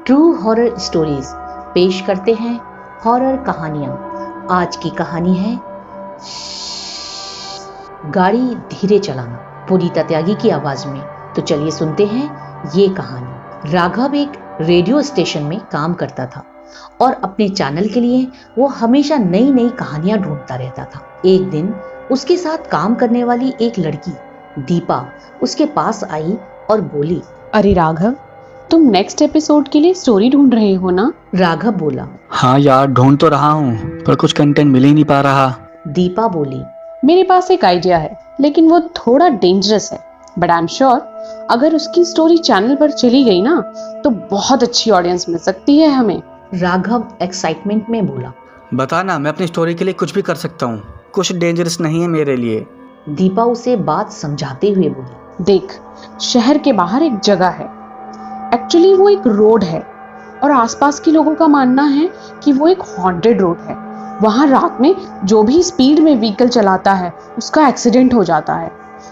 True horror stories पेश करते हैं हॉरर कहानियां। आज की कहानी है गाड़ी धीरे चलाना, पुनीता त्यागी की आवाज में। तो चलिए सुनते हैं ये कहानी। राघव एक रेडियो स्टेशन में काम करता था और अपने चैनल के लिए वो हमेशा नई नई कहानियां ढूंढता रहता था। एक दिन उसके साथ काम करने वाली एक लड़की दीपा उसके पास आई और बोली, अरे राघव, तुम नेक्स्ट एपिसोड के लिए स्टोरी ढूंढ रहे हो ना? राघव बोला। हाँ यार, ढूंढ तो रहा हूँ पर कुछ कंटेंट मिल ही नहीं पा रहा। दीपा बोली, मेरे पास एक आइडिया है, लेकिन वो थोड़ा डेंजरस है, बट आई एम श्योर अगर उसकी स्टोरी चैनल पर चली गई ना तो बहुत अच्छी ऑडियंस मिल सकती है हमें। राघव एक्साइटमेंट में बोला। बता ना, मैं अपनी स्टोरी के लिए कुछ भी कर सकता हूँ, कुछ डेंजरस नहीं है मेरे लिए। दीपा उसे बात समझाते हुए बोली, देख, शहर के बाहर एक जगह है, एक्चुअली वो एक रोड है और आसपास के लोगों का मानना है कि वो एक हॉन्टेड रोड है। वहाँ रात में जो भी स्पीड में व्हीकल चलाता है उसका एक्सीडेंट हो जाता है,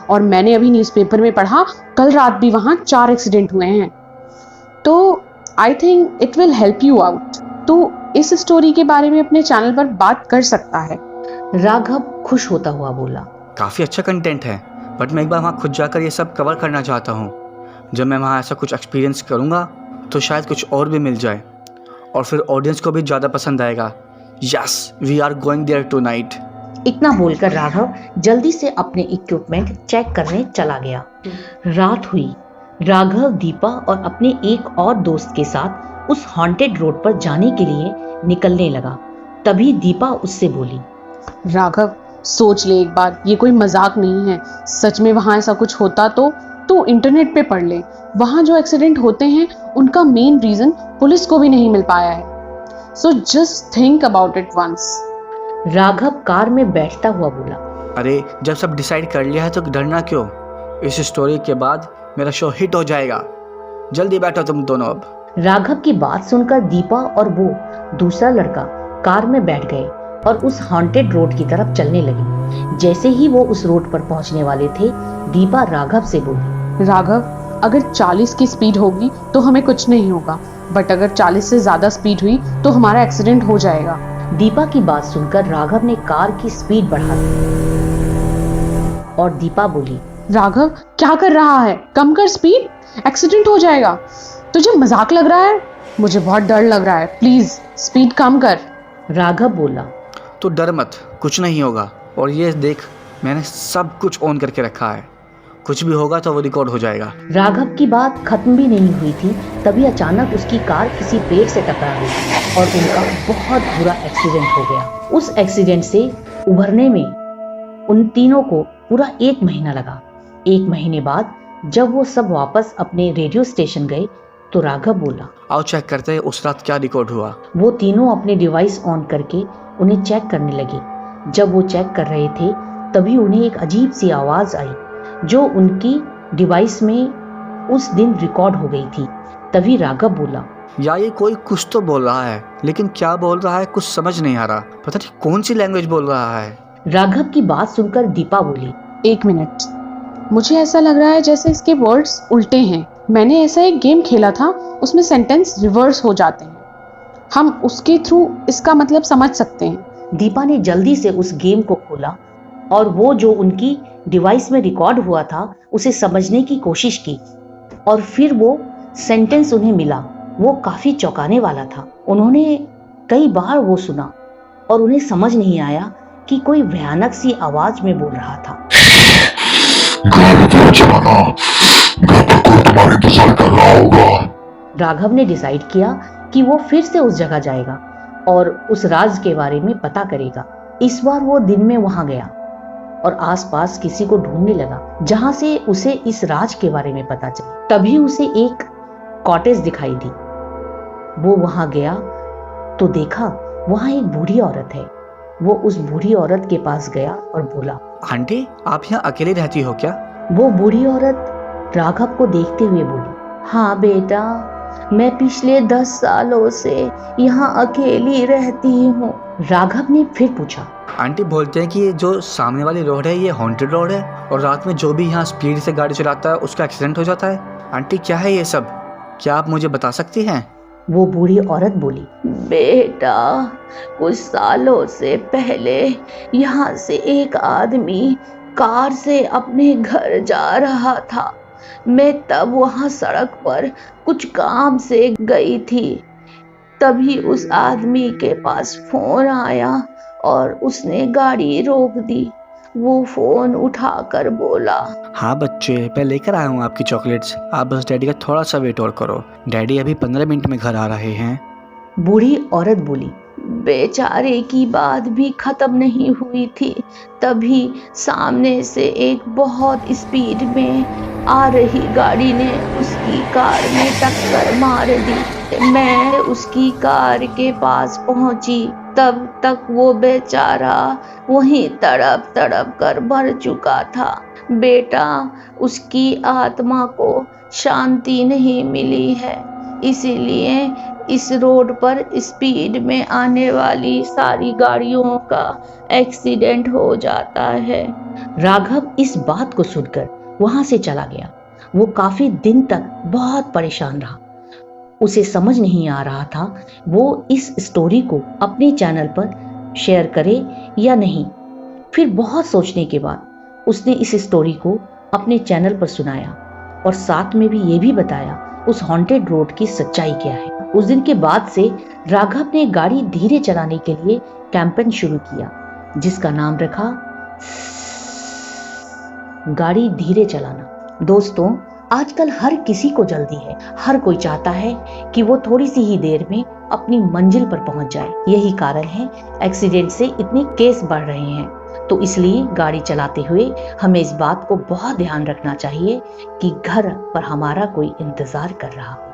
और मैंने अभी न्यूज़पेपर में पढ़ा कल रात भी वहाँ 4 एक्सीडेंट हुए हैं। तो I think it will help you out. तो इस स्टोरी के बारे में अपने चैनल पर बात कर सकता है। राघव खुश होता हुआ बोला, काफ़ी अच्छा कंटेंट है, बट मैं एक बार वहाँ खुद जाकर ये सब कवर करना चाहता हूँ। जब मैं वहाँ ऐसा कुछ एक्सपीरियंस करूँगा तो शायद कुछ और भी मिल जाए और फिर ऑडियंस को भी ज़्यादा पसंद आएगा। Yes, we are going there tonight. इतना बोलकर राघव जल्दी से अपने इक्विपमेंट चेक करने चला गया। रात हुई। राघव दीपा और अपने एक और दोस्त के साथ उस हॉन्टेड रोड पर जाने के लिए निकलने लगा। तभी दीपा उससे बोली, राघव, सोच ले एक बार, ये कोई मजाक नहीं है। सच में वहाँ ऐसा कुछ होता तो इंटरनेट पे पढ़ ले। वहाँ जो एक्सीडेंट होते हैं उनका मेन रीजन पुलिस को भी नहीं मिल पाया है। So just think about it once. Raghav car में बैठता हुआ बोला, अरे जब सब डिसाइड कर लिया है तो डरना क्यों? इस स्टोरी के बाद मेरा शो हिट हो जाएगा। जल्दी बैठो तुम दोनों अब। राघव की बात सुनकर दीपा और वो दूसरा लड़का कार में बैठ गए और उस हॉन्टेड रोड की तरफ चलने लगे। जैसे ही वो उस रोड पर पहुंचने वाले थे, दीपा राघव से बोली, राघव, अगर 40 की स्पीड होगी तो हमें कुछ नहीं होगा, बट अगर 40 से ज्यादा स्पीड हुई तो हमारा एक्सीडेंट हो जाएगा। दीपा की बात सुनकर राघव ने कार की स्पीड बढ़ा दी और दीपा बोली, राघव, क्या कर रहा है? कम कर स्पीड, एक्सीडेंट हो जाएगा। तुझे मजाक लग रहा है? मुझे बहुत डर लग रहा है, प्लीज स्पीड कम कर। राघव बोला, तो डर मत, कुछ नहीं होगा। और ये देख, मैंने सब कुछ ऑन करके रखा है, कुछ भी होगा तो वो रिकॉर्ड हो जाएगा। राघव की बात खत्म भी नहीं हुई थी, तभी अचानक उसकी कार किसी पेड़ से टकरा गई और उनका बहुत बुरा एक्सीडेंट हो गया। उस एक्सीडेंट से उभरने में उन तीनों को पूरा 1 महीना लगा। 1 महीने बाद जब वो सब वापस अपने रेडियो स्टेशन गए तो राघव बोला, आओ चेक करते हैं उस रात क्या रिकॉर्ड हुआ। वो तीनों अपने डिवाइस ऑन करके उन्हें चेक करने लगे। जब वो चेक कर रहे थे तभी उन्हें एक अजीब सी आवाज आई जो उनकी डिवाइस में उस दिन रिकॉर्ड हो गई थी। तभी राघव बोला, या ये कोई कुछ तो बोल रहा है, लेकिन क्या बोल रहा है कुछ समझ नहीं आ रहा। पता नहीं कौन सी लैंग्वेज बोल रहा है। राघव की बात सुनकर दीपा बोली, 1 मिनट, मुझे ऐसा लग रहा है जैसे इसके वर्ड्स उल्टे हैं। मैंने ऐसा एक गेम खेला था, उसमें सेंटेंस रिवर्स हो जाते हैं। हम उसके थ्रू इसका मतलब समझ सकते हैं। दीपा ने जल्दी से उस गेम को खोला और वो जो उनकी डिवाइस में रिकॉर्ड हुआ था उसे समझने की कोशिश की और फिर वो सेंटेंस उन्हें मिला। वो काफी चौंकाने वाला था। उन्होंने कई बार वो सुना और उन्हें समझ नहीं आया कि कोई भयानक सी आवाज में बोल रहा था, तुम्हारे इंतजार कर रहा होगा। राघव ने डिसाइड किया कि वो फिर से उस जगह जाएगा और उस राज के बारे में पता करेगा। इस बार वो दिन में वहां गया और आसपास किसी को ढूंढने लगा जहां से उसे इस राज के बारे में पता चले। तभी उसे एक कॉटेज दिखाई दी। वो वहां गया तो देखा वहां एक बूढ़ी औरत है। वो उस बूढ़ी औरत के पास गया और बोला, आंटी, आप यहाँ अकेली रहती हो क्या? वो बूढ़ी औरत राघव को देखते हुए बोली, हाँ बेटा, मैं पिछले 10 सालों से यहाँ अकेली रहती हूँ। राघव ने फिर पूछा, आंटी बोलते हैं कि ये जो सामने वाली रोड है ये हॉन्टेड रोड है और रात में जो भी यहाँ स्पीड से गाड़ी चलाता है उसका एक्सीडेंट हो जाता है। आंटी क्या है ये सब, क्या आप मुझे बता सकती हैं? वो बूढ़ी औरत बोली, बेटा, कुछ सालों से पहले यहाँ से एक आदमी कार से अपने घर जा रहा था। मैं तब वहाँ सड़क पर कुछ काम से गई थी। तभी उस आदमी के पास फोन आया और उसने गाड़ी रोक दी। वो फोन उठाकर बोला, हाँ बच्चे, मैं लेकर आया हूँ आपकी चॉकलेट्स। आप बस डैडी का थोड़ा सा वेट और करो, डैडी अभी 15 मिनट में घर आ रहे हैं। बूढ़ी औरत बोली। बेचारे की बात भी खत्म नहीं हुई थी, तभी सामने से एक बहुत स्पीड में आ रही गाड़ी ने उसकी कार में टक्कर मार दी। मैं उसकी कार के पास पहुंची, तब तक वो बेचारा वहीं तड़प तड़प कर मर चुका था। बेटा, उसकी आत्मा को शांति नहीं मिली है, इसीलिए इस रोड पर स्पीड में आने वाली सारी गाड़ियों का एक्सीडेंट हो जाता है। राघव इस बात को सुनकर वहां से चला गया। वो काफी दिन तक बहुत परेशान रहा। उसे समझ नहीं आ रहा था वो इस स्टोरी को अपने चैनल पर शेयर करे या नहीं। फिर बहुत सोचने के बाद उसने इस स्टोरी को अपने चैनल पर सुनाया और साथ में भी ये भी बताया उस हॉन्टेड रोड की सच्चाई क्या है। उस दिन के बाद से राघव ने गाड़ी धीरे चलाने के लिए कैंपेन शुरू किया, जिसका नाम रखा गाड़ी धीरे चलाना। दोस्तों, आजकल हर किसी को जल्दी है। हर कोई चाहता है कि वो थोड़ी सी ही देर में अपनी मंजिल पर पहुंच जाए। यही कारण है एक्सीडेंट से इतने केस बढ़ रहे हैं। तो इसलिए गाड़ी चलाते हुए हमें इस बात को बहुत ध्यान रखना चाहिए कि घर पर हमारा कोई इंतजार कर रहा हो।